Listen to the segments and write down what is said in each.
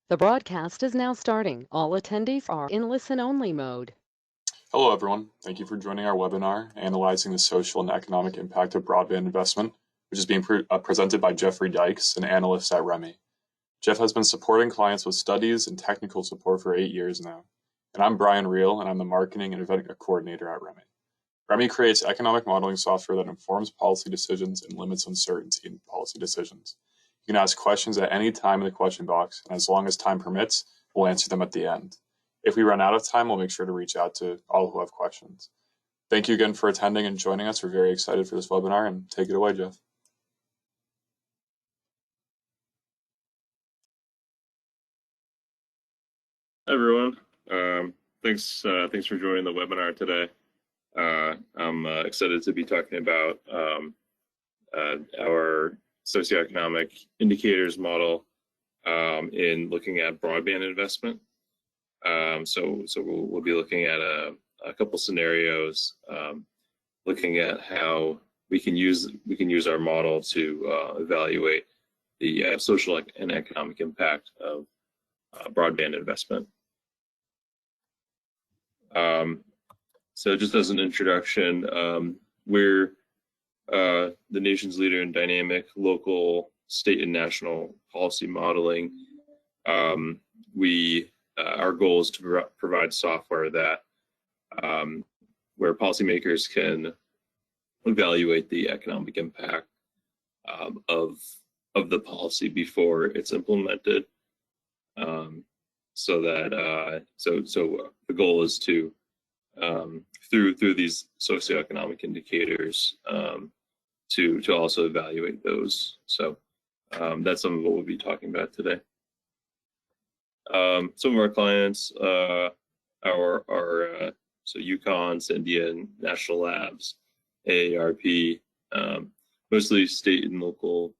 The broadcast is now starting. All attendees are in listen-only mode. Hello, everyone. Thank you for joining our webinar, Analyzing the Social and Economic Impact of Broadband Investment, which is being presented by Jeffrey Dykes, an analyst at REMI. Jeff has been supporting clients with studies and technical support for 8 years now. And I'm Brian Reel, and I'm the Marketing and Event Coordinator at REMI. REMI creates economic modeling software that informs policy decisions and limits uncertainty in policy decisions. You can ask questions at any time in the question box, and as long as time permits, we'll answer them at the end. If we run out of time, we'll make sure to reach out to all who have questions. Thank you again for attending and joining us. We're very excited for this webinar, and take it away, Jeff. Hi, everyone. Thanks for joining the webinar today. I'm excited to be talking about our socioeconomic indicators model in looking at broadband investment. So we'll be looking at a couple scenarios, looking at how we can use our model to evaluate the social and economic impact of broadband investment. So just as an introduction, we're the nation's leader in dynamic local, state, and national policy modeling. Our goal is to provide software that where policymakers can evaluate the economic impact of the policy before it's implemented. So the goal is to through these socioeconomic indicators to also evaluate those. So that's some of what we'll be talking about today. Some of our clients are UConn, Sandia, National Labs, AARP, mostly state and local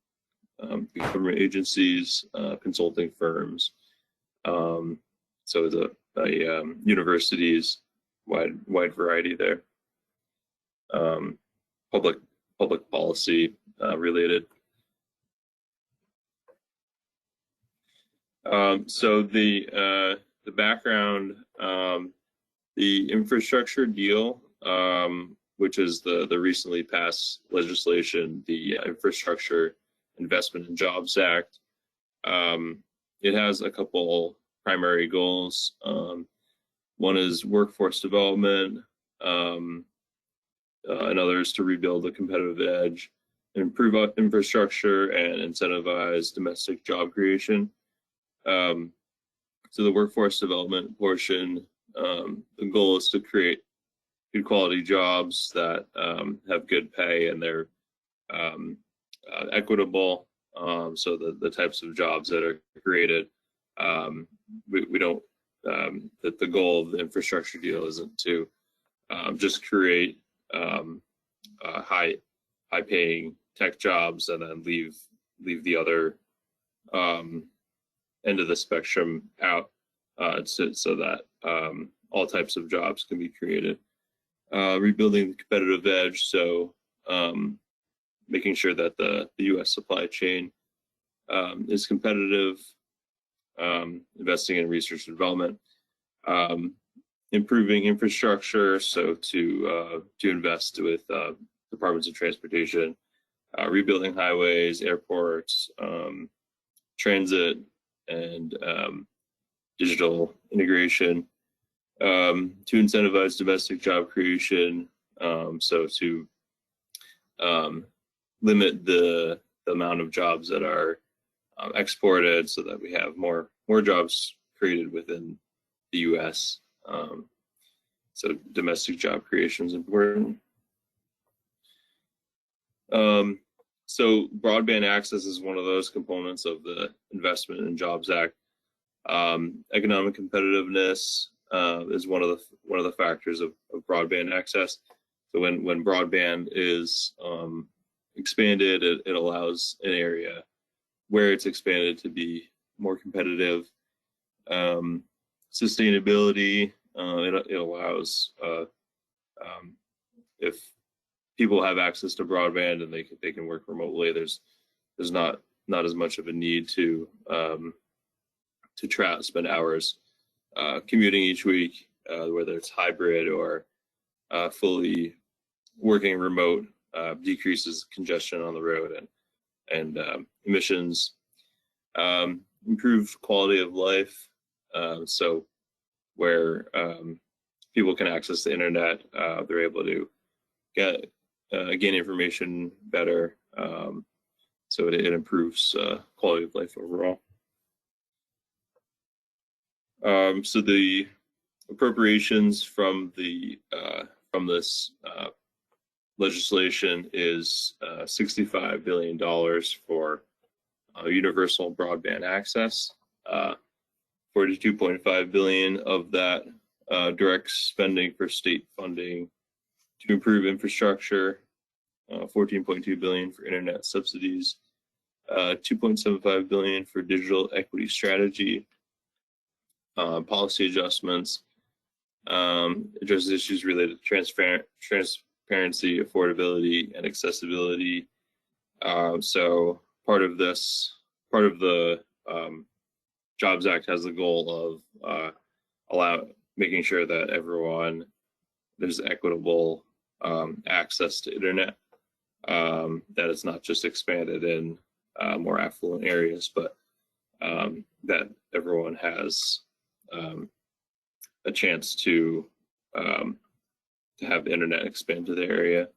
government agencies, consulting firms. So it's a universities, wide variety there. Public policy related. So the background, the infrastructure deal, which is the recently passed legislation, the Infrastructure Investment and Jobs Act. It has a couple primary goals. One is workforce development, another is to rebuild a competitive edge, improve infrastructure, and incentivize domestic job creation. So the workforce development portion, the goal is to create good quality jobs that have good pay and they're equitable. So the types of jobs that are created, we don't, that the goal of the infrastructure deal isn't to just create high paying tech jobs and then leave the other end of the spectrum out, so that all types of jobs can be created. Rebuilding the competitive edge, so making sure that the U.S. supply chain is competitive, investing in research and development, improving infrastructure, so to invest with departments of transportation, rebuilding highways, airports, transit, and digital integration, to incentivize domestic job creation, so to limit the amount of jobs that are exported, so that we have more jobs created within the U.S. So domestic job creation is important. So broadband access is one of those components of the Investment and Jobs Act. Economic competitiveness is one of the factors of broadband access. So when broadband is expanded, it allows an area where it's expanded to be more competitive. Sustainability, it allows if people have access to broadband and they can work remotely, there's not as much of a need to spend hours commuting each week, whether it's hybrid or fully working remote, decreases congestion on the road and emissions, improve quality of life. So where people can access the internet, they're able to gain information better. So it improves quality of life overall. So the appropriations from this legislation is $65 billion for universal broadband access. 42.5 billion of that direct spending for state funding to improve infrastructure, 14.2 billion for internet subsidies, 2.75 billion for digital equity strategy, policy adjustments, addresses issues related to transparency, affordability, and accessibility. So part of the Jobs Act has the goal of making sure that there's equitable access to internet, that it's not just expanded in more affluent areas, but that everyone has a chance to have the internet expand to the area.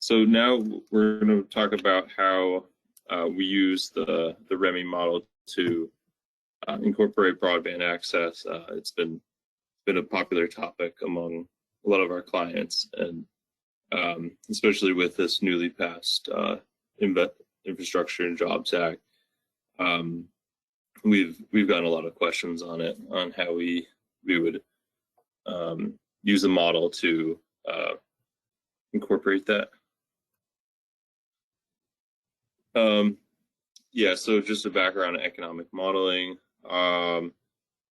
So now we're going to talk about how we use the REMI model to incorporate broadband access. It's been a popular topic among a lot of our clients, and especially with this newly passed Infrastructure and Jobs Act. We've gotten a lot of questions on it, on how we would use a model to incorporate that. Yeah, so just a background on economic modeling.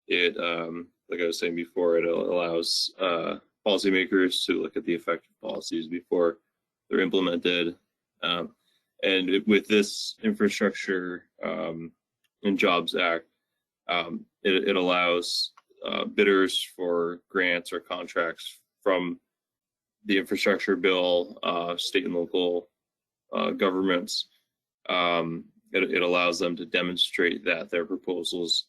It, like I was saying before, it allows policymakers to look at the effect of policies before they're implemented. And with this Infrastructure and Jobs Act, it allows bidders for grants or contracts from the infrastructure bill, state and local governments. It allows them to demonstrate that their proposals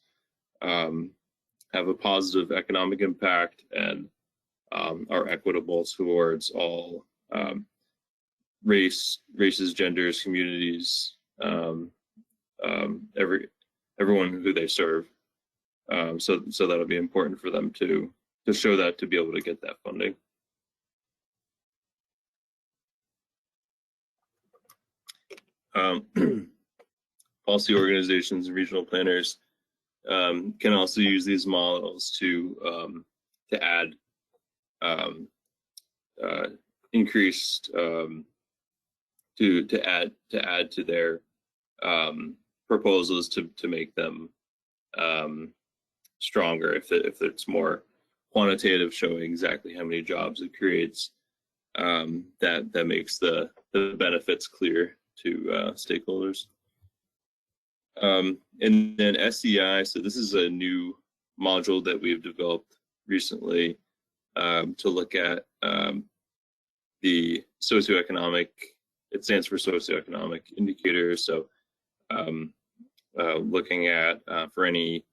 have a positive economic impact and are equitable towards all races, genders, communities, everyone who they serve. So that'll be important for them to show that, to be able to get that funding. Policy organizations and regional planners can also use these models to add increased to add to their proposals to make them stronger. If it's more quantitative, showing exactly how many jobs it creates, that makes the benefits clear to stakeholders. And then SEI, so this is a new module that we've developed recently to look at the socioeconomic. It stands for socioeconomic indicators. So looking at for any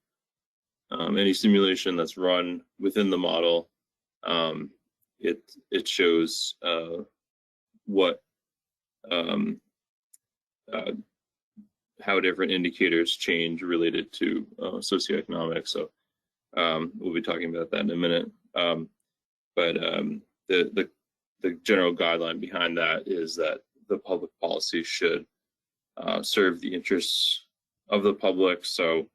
simulation that's run within the model, it shows what how different indicators change related to socioeconomic. So we'll be talking about that in a minute. But the general guideline behind that is that the public policy should serve the interests of the public. So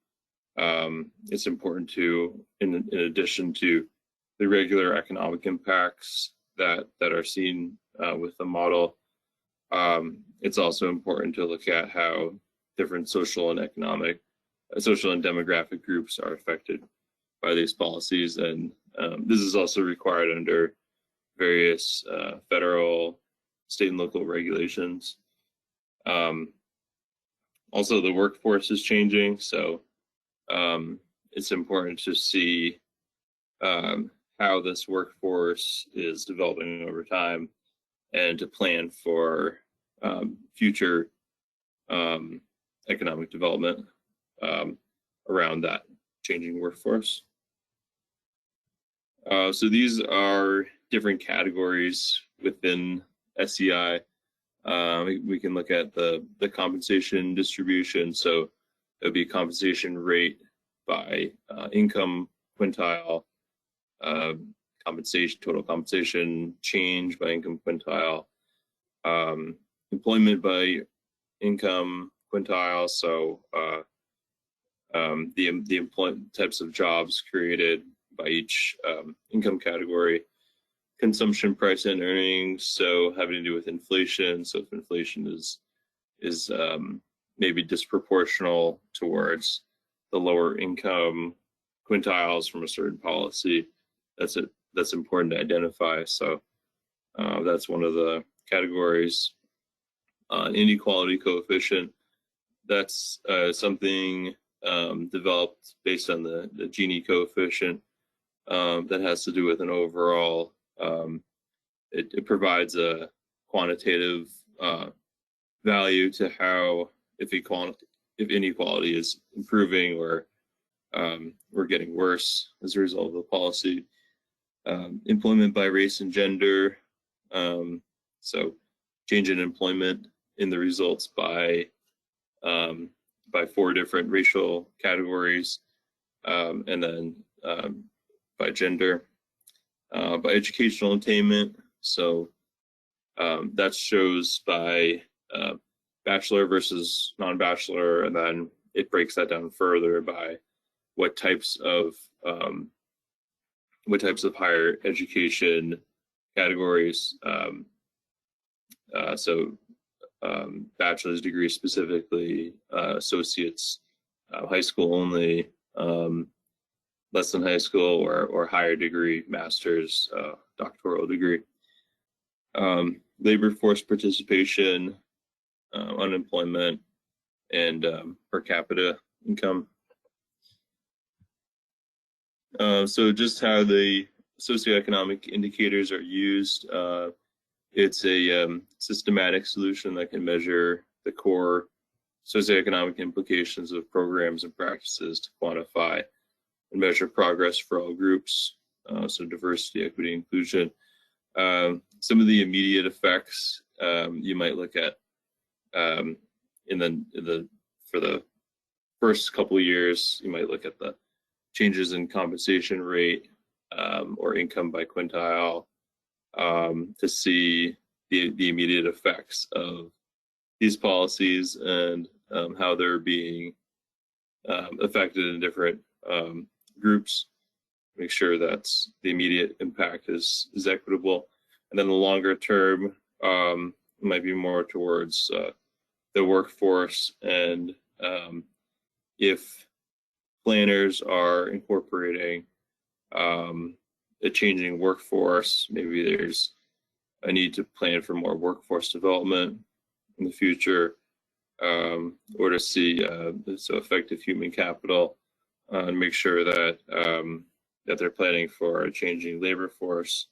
it's important to, in addition to the regular economic impacts that are seen with the model, it's also important to look at how different social and demographic groups are affected by these policies. And this is also required under various federal, state, and local regulations. Also, the workforce is changing, so it's important to see how this workforce is developing over time and to plan for future economic development around that changing workforce. So these are different categories within SEI. We can look at the compensation distribution. So it would be compensation rate by income quintile, total compensation change by income quintile, employment by income quintile. So the employment types of jobs created by each income category, consumption price and earnings, so having to do with inflation. So if inflation is maybe disproportional towards the lower income quintiles from a certain policy, that's important to identify. So that's one of the categories. Inequality coefficient, that's something developed based on the Gini coefficient that has to do with an overall, it provides a quantitative value to how if inequality is improving or we're getting worse as a result of the policy. Employment by race and gender, so change in employment in the results by 4 different racial categories, and then by gender, by educational attainment. So that shows by bachelor versus non-bachelor, and then it breaks that down further by what types of higher education categories. So bachelor's degree specifically, associates, high school only, less than high school, or higher degree, master's, doctoral degree. Labor force participation, unemployment, and per capita income. So just how the socioeconomic indicators are used. It's a systematic solution that can measure the core socioeconomic implications of programs and practices to quantify and measure progress for all groups. So diversity, equity, inclusion. Some of the immediate effects you might look at for the first couple of years, you might look at the changes in compensation rate or income by quintile to see the immediate effects of these policies and how they're being affected in different groups. Make sure that the immediate impact is equitable, and then the longer term might be more towards the workforce, and if planners are incorporating a changing workforce, maybe there's a need to plan for more workforce development in the future, or to see so effective human capital, and make sure that that they're planning for a changing labor force.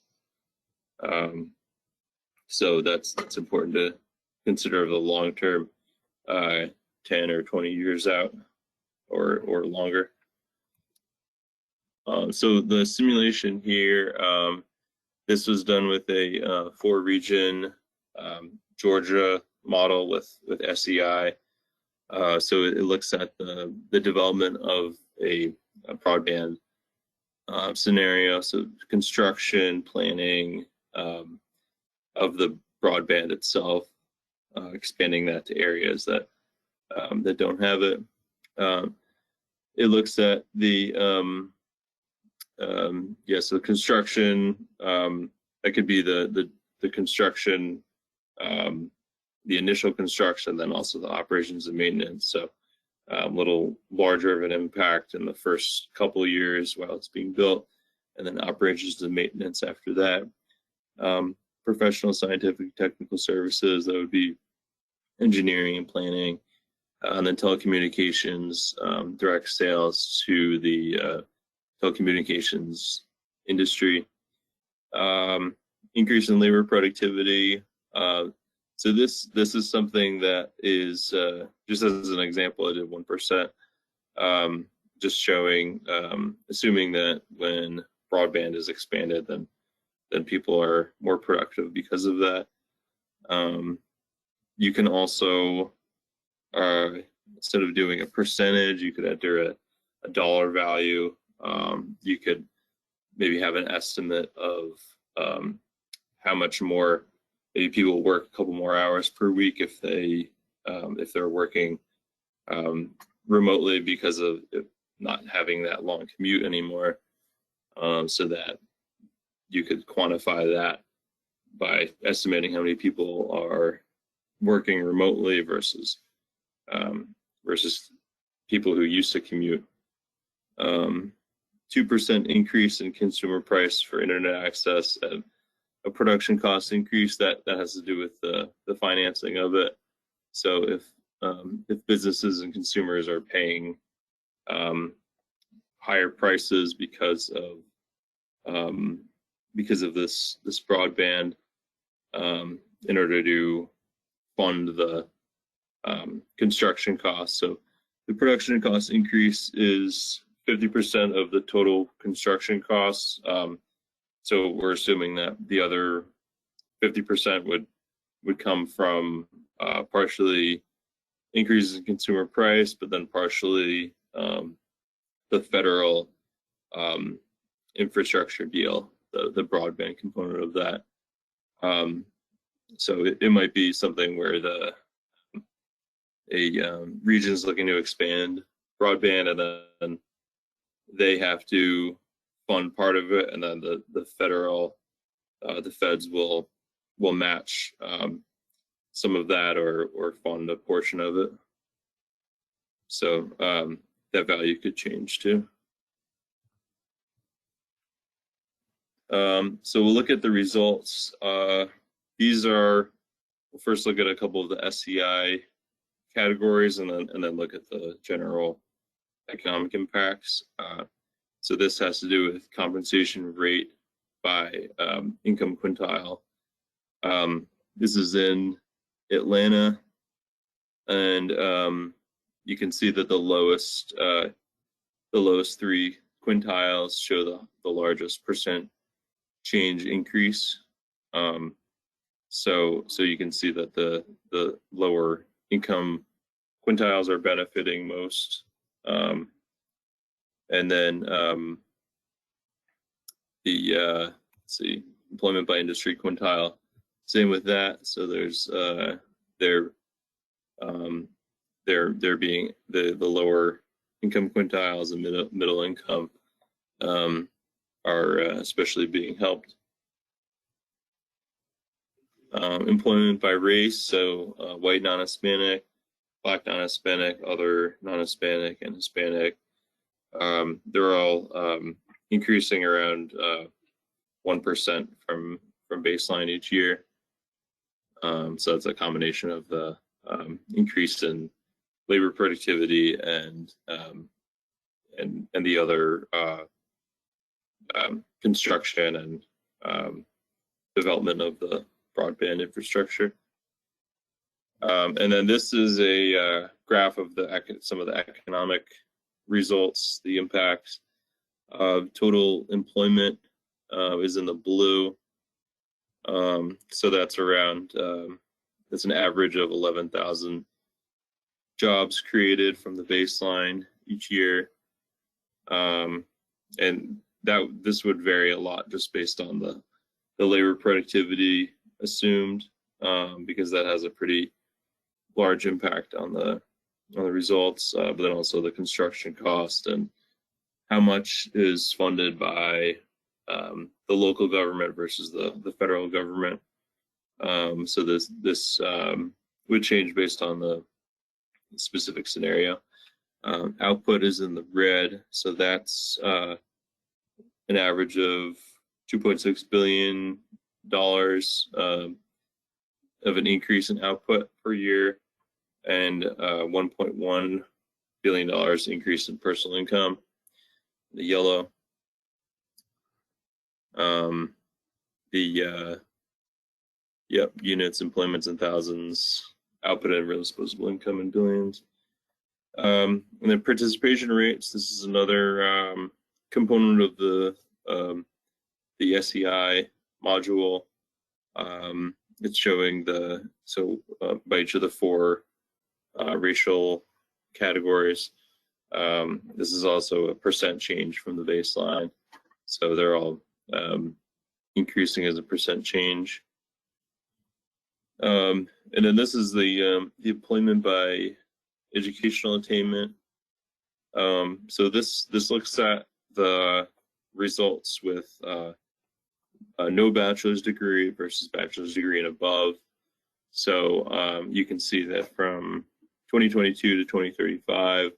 So that's important to consider the long term, 10 or 20 years out or longer. So the simulation here, this was done with a 4-region Georgia model with SEI. So it looks at the development of a broadband scenario, so construction, planning of the broadband itself, expanding that to areas that that don't have it. It looks at the so construction, that could be the construction, the initial construction, then also the operations and maintenance. So a little larger of an impact in the first couple of years while it's being built, and then operations and maintenance after that. Professional, scientific, technical services, that would be engineering and planning, And then telecommunications, direct sales to the telecommunications industry. Increase in labor productivity. So this is something that is, just as an example, I did 1%, just showing, assuming that when broadband is expanded, then people are more productive because of that. You can also, instead of doing a percentage, you could enter a dollar value. You could maybe have an estimate of how much more maybe people work a couple more hours per week if they're working remotely because of not having that long commute anymore, so that you could quantify that by estimating how many people are working remotely versus people who used to commute. 2% increase in consumer price for internet access, a production cost increase that has to do with the financing of it. So if businesses and consumers are paying higher prices because of this broadband, in order to fund the construction costs. So the production cost increase is 50% of the total construction costs. So we're assuming that the other 50% would come from partially increases in consumer price, but then partially the federal infrastructure deal, the broadband component of that. So it might be something where a region is looking to expand broadband, and then they have to fund part of it, and then the feds will match some of that or fund a portion of it. So that value could change too. So we'll look at the results. We'll first look at a couple of the SCI categories, and then look at the general economic impacts. So this has to do with compensation rate by income quintile. This is in Atlanta, and you can see that the lowest three quintiles show the largest percent change increase. So you can see that the lower income quintiles are benefiting most. And then let's see, employment by industry quintile, same with that. So there's they're being the lower income quintiles and middle income are especially being helped. Employment by race, so white non-Hispanic, Black non-Hispanic, other non-Hispanic, and Hispanic. They're all increasing around 1% from baseline each year. So it's a combination of the increase in labor productivity and the other construction and development of the broadband infrastructure. And then this is a graph of some of the economic results, the impacts of total employment is in the blue. So that's around, that's an average of 11,000 jobs created from the baseline each year. And this would vary a lot just based on the labor productivity assumed, because that has a pretty large impact on the results, but then also the construction cost and how much is funded by the local government versus the federal government. So this would change based on the specific scenario. Output is in the red, so that's an average of $2.6 billion of an increase in output per year. and $1.1 billion increase in personal income, the yellow. Units, employments in thousands, output and real disposable income in billions. And then participation rates, this is another component of the SEI module. It's showing by each of the four racial categories. This is also a percent change from the baseline. So they're all increasing as a percent change. And then this is the employment by educational attainment. So this looks at the results with no bachelor's degree versus bachelor's degree and above. So you can see that from 2022 to 2035,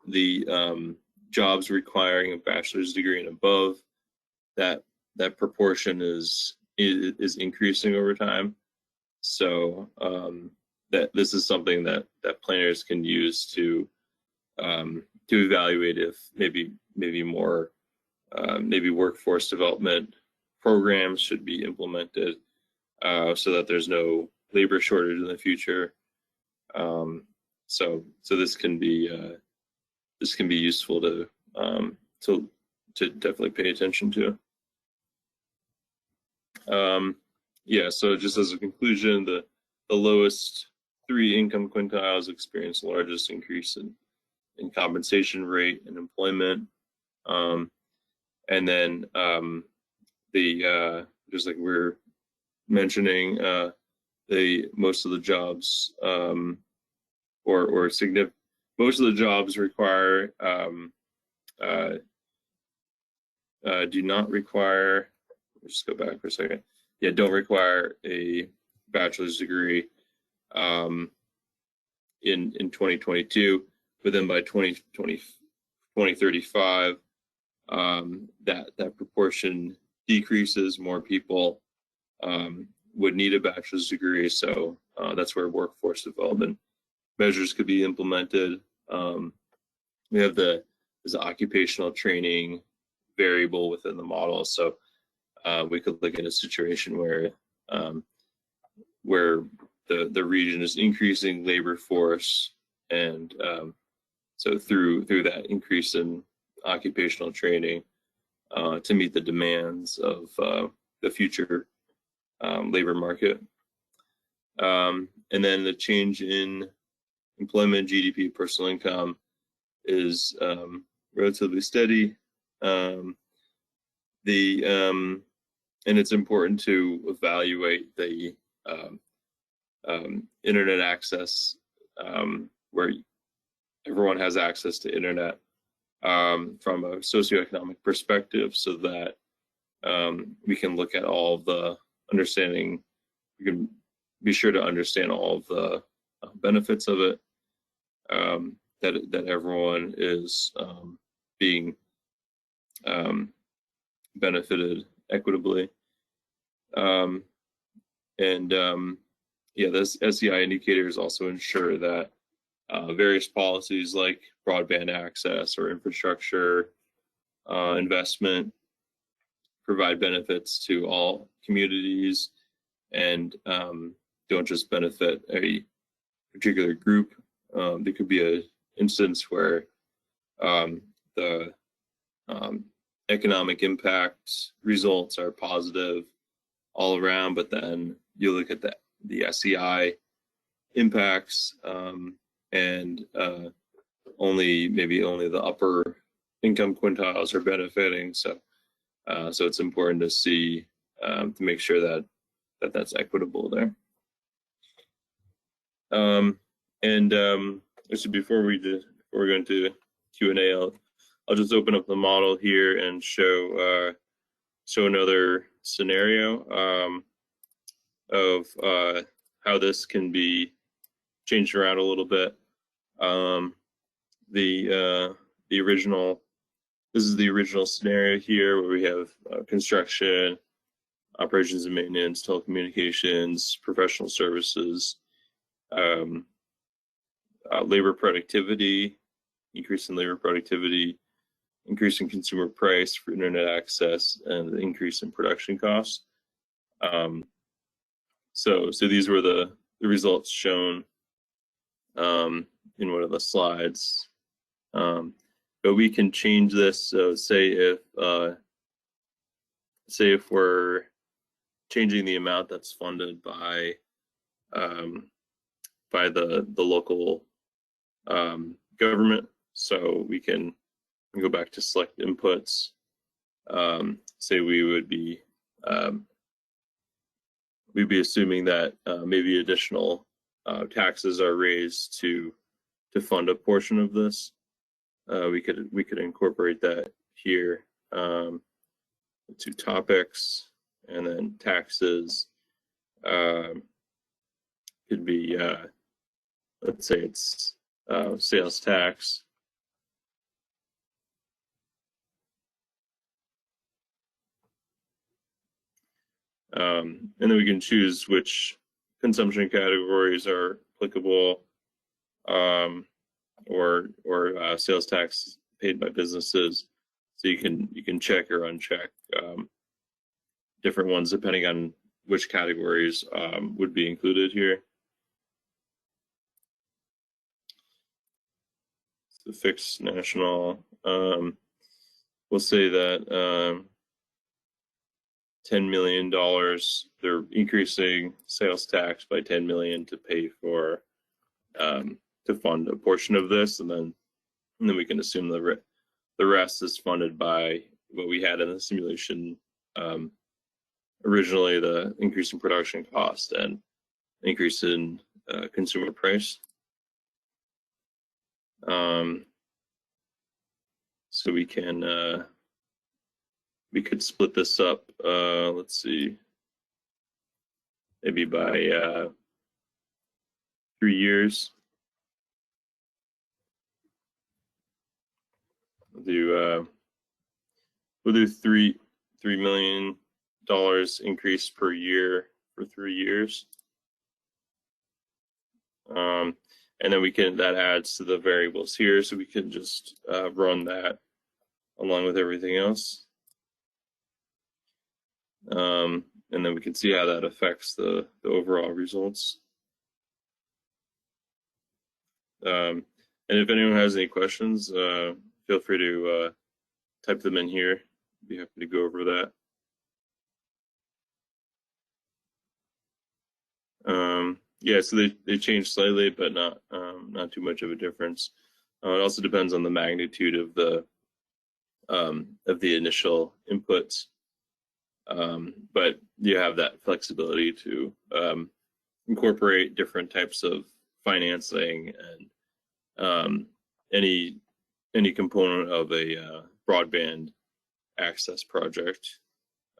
the jobs requiring a bachelor's degree and above, that proportion is increasing over time. So that this is something that planners can use to evaluate if maybe more maybe workforce development programs should be implemented so that there's no labor shortage in the future. So this can be useful to definitely pay attention to. So just as a conclusion, the lowest 3 income quintiles experience the largest increase in compensation rate and employment. And then just like we're mentioning, most of the jobs most of the jobs require do not require. Let's just go back for a second. Yeah, don't require a bachelor's degree in 2022, but then by 2035, that proportion decreases. More people would need a bachelor's degree, so that's where workforce development measures could be implemented. We have this occupational training variable within the model, so we could look at a situation where the region is increasing labor force, and so through that increase in occupational training to meet the demands of the future labor market. And then the change in employment, GDP, personal income is relatively steady. And it's important to evaluate the internet access, where everyone has access to internet from a socioeconomic perspective, so that we can look at all of the understanding. We can be sure to understand all of the benefits of it, that everyone is being benefited equitably. This SEI indicators also ensure that various policies like broadband access or infrastructure investment provide benefits to all communities and don't just benefit a particular group. There could be an instance where the economic impact results are positive all around, but then you look at the SEI impacts and only the upper income quintiles are benefiting. So it's important to see to make sure that that's equitable there. Actually, before we go into Q&A, I'll just open up the model here and show another scenario of how this can be changed around a little bit. This is the original scenario here, where we have construction, operations and maintenance, telecommunications, professional services, labor productivity, increase in labor productivity, increase in consumer price for internet access, and increase in production costs. So these were the results shown in one of the slides. But we can change this. So say if we're changing the amount that's funded by the local government, so we can go back to select inputs. Say we'd be assuming that maybe additional taxes are raised to fund a portion of this. We could incorporate that here to topics, and then taxes could be let's say it's sales tax. And then we can choose which consumption categories are applicable, or sales tax paid by businesses. So you can check or uncheck different ones depending on which categories would be included here. So fixed national, we'll say that $10 million, they're increasing sales tax by 10 million to pay for to fund a portion of this, and then we can assume the rest is funded by what we had in the simulation originally, the increase in production cost and increase in consumer price. So we could split this up, let's see, maybe by 3 years. We'll do $3 million increase per year for 3 years. And then that adds to the variables here, so we can just run that along with everything else. And then we can see how that affects the overall results. And if anyone has any questions, feel free to type them in here. I'd be happy to go over that. Yeah, so they changed slightly, but not too much of a difference. It also depends on the magnitude of the initial inputs, but you have that flexibility to incorporate different types of financing and any component of a broadband access project.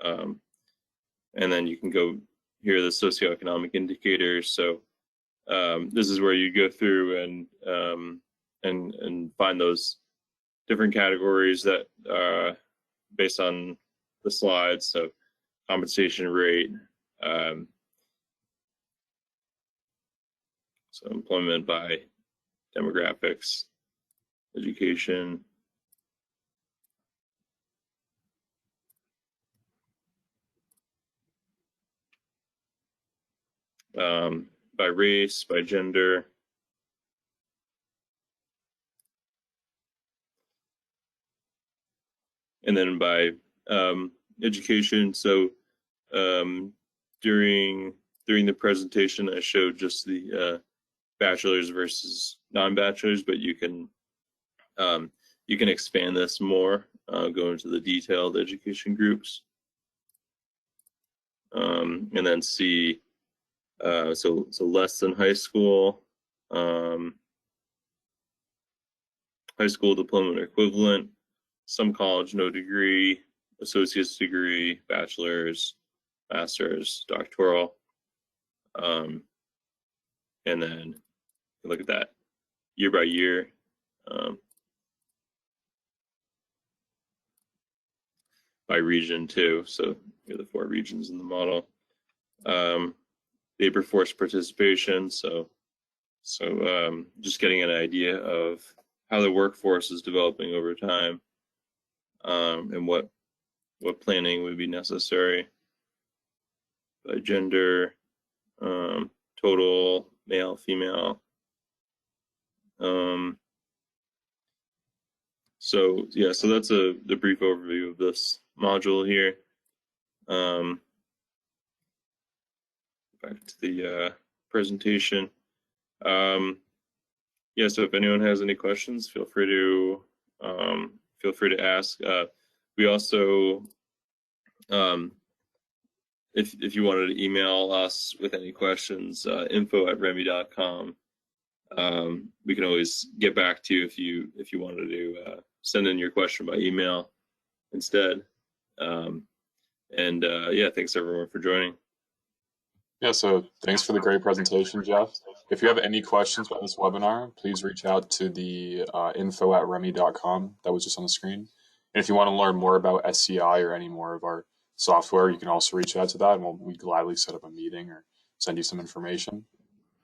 And then you can go here, the socioeconomic indicators. So this is where you go through and find those different categories that based on the slides. So compensation rate, so employment by demographics, education, by race, by gender, and then by education. So during the presentation, I showed just the bachelor's versus non-bachelor's, but you can expand this more, go into the detailed education groups, and then see so less than high school, high school diploma or equivalent, some college, no degree, associate's degree, bachelor's, master's, doctoral, and then look at that year by year. By region too, so here are the 4 regions in the model. Labor force participation, so So just getting an idea of how the workforce is developing over time, and what planning would be necessary by gender, total, male, female. So that's the brief overview of this module here. Back to the presentation. So if anyone has any questions, feel free to ask. We also, if you wanted to email us with any questions, info@remy.com. We can always get back to you if you wanted to send in your question by email instead. Thanks everyone for joining. Yeah, so thanks for the great presentation, Jeff. If you have any questions about this webinar, please reach out to the info@remy.com that was just on the screen. And if you want to learn more about SCI or any more of our software, you can also reach out to that, and we'd gladly set up a meeting or send you some information.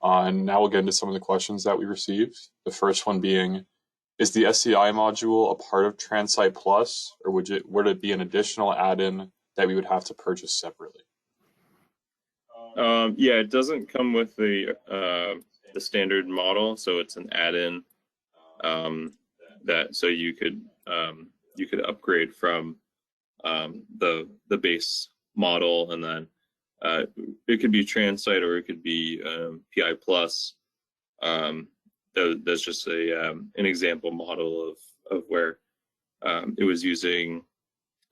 And now we'll get into some of the questions that we received. The first one being, is the SCI module a part of Transite Plus, or would it be an additional add-in that we would have to purchase separately? It doesn't come with the standard model, so it's an add-in that so you could upgrade from the base model, and then it could be Transite or it could be PI Plus. That's just an example model of where it was using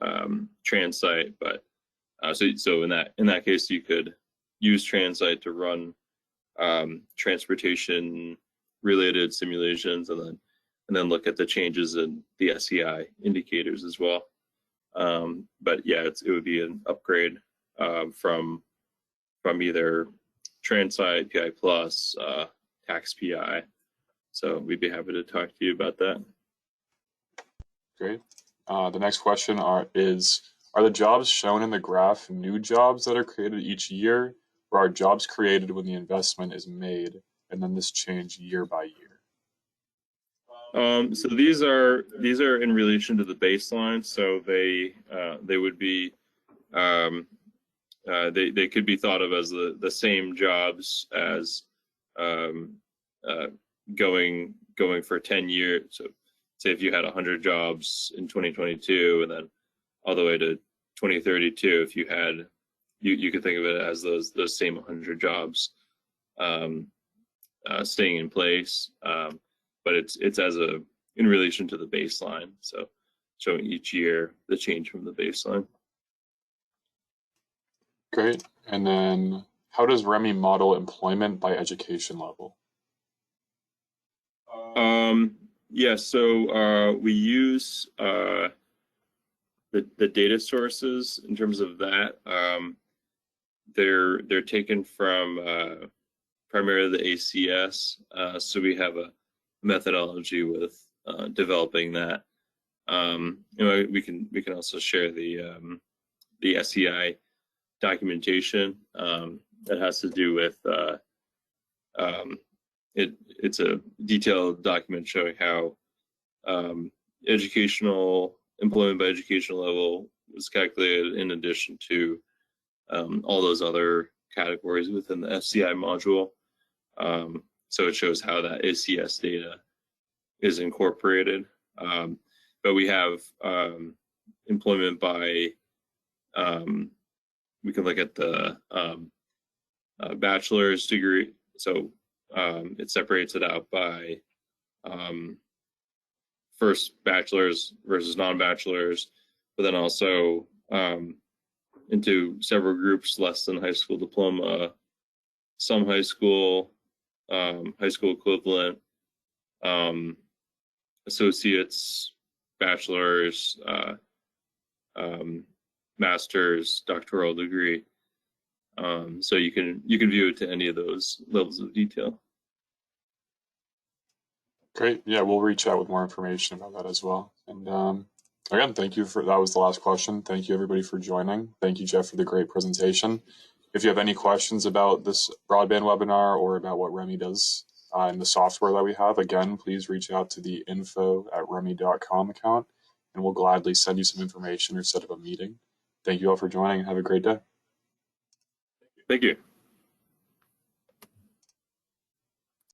Transite, but so in that case you could use Transite to run transportation related simulations, and then look at the changes in the SCI indicators as well. But yeah, it would be an upgrade from either Transite, PI Plus, Tax PI. So we'd be happy to talk to you about that. Great. The next question are the jobs shown in the graph new jobs that are created each year, or are jobs created when the investment is made, and then this change year by year? So these are in relation to the baseline. So they would be they could be thought of as the same jobs as going for 10 years. So say if you had 100 jobs in 2022, and then all the way to 2032, if you had you could think of it as those same 100 jobs staying in place, but it's in relation to the baseline, so showing each year the change from the baseline. Great. And then how does Remy model employment by education level? So we use the data sources in terms of that. They're taken from primarily the ACS. So we have a methodology with developing that. We can also share the SCI documentation that has to do with it's a detailed document showing how educational employment by educational level was calculated in addition to all those other categories within the SCI module. So it shows how that ACS data is incorporated. But we have employment by, we can look at the bachelor's degree. So it separates it out by first bachelor's versus non-bachelor's, but then also into several groups: less than high school diploma, some high school equivalent, associates, bachelor's, master's, doctoral degree. So you can view it to any of those levels of detail. Great. Yeah, we'll reach out with more information about that as well. And again, thank you that was the last question. Thank you everybody for joining. Thank you, Jeff, for the great presentation. If you have any questions about this broadband webinar or about what Remy does, in the software that we have, again, please reach out to the info@remy.com account, and we'll gladly send you some information or set up a meeting. Thank you all for joining. Have a great day. Thank you.